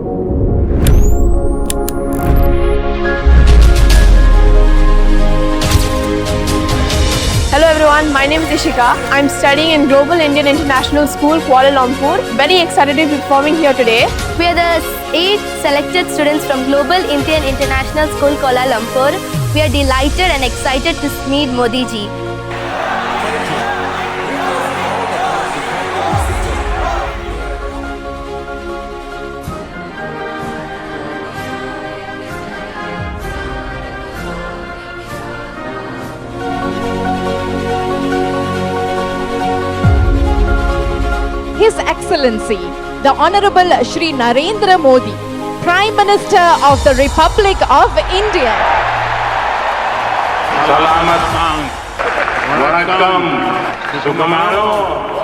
Hello everyone, my name is Ishika. I'm studying in Global Indian International School, Kuala Lumpur. Very excited to be performing here today. We are the 8 selected students from Global Indian International School, Kuala Lumpur. We are delighted and excited to meet Modi ji. His Excellency, the Honorable Shri Narendra Modi, Prime Minister of the Republic of India. Salamat, Mang. Vanakkam. Sukamano.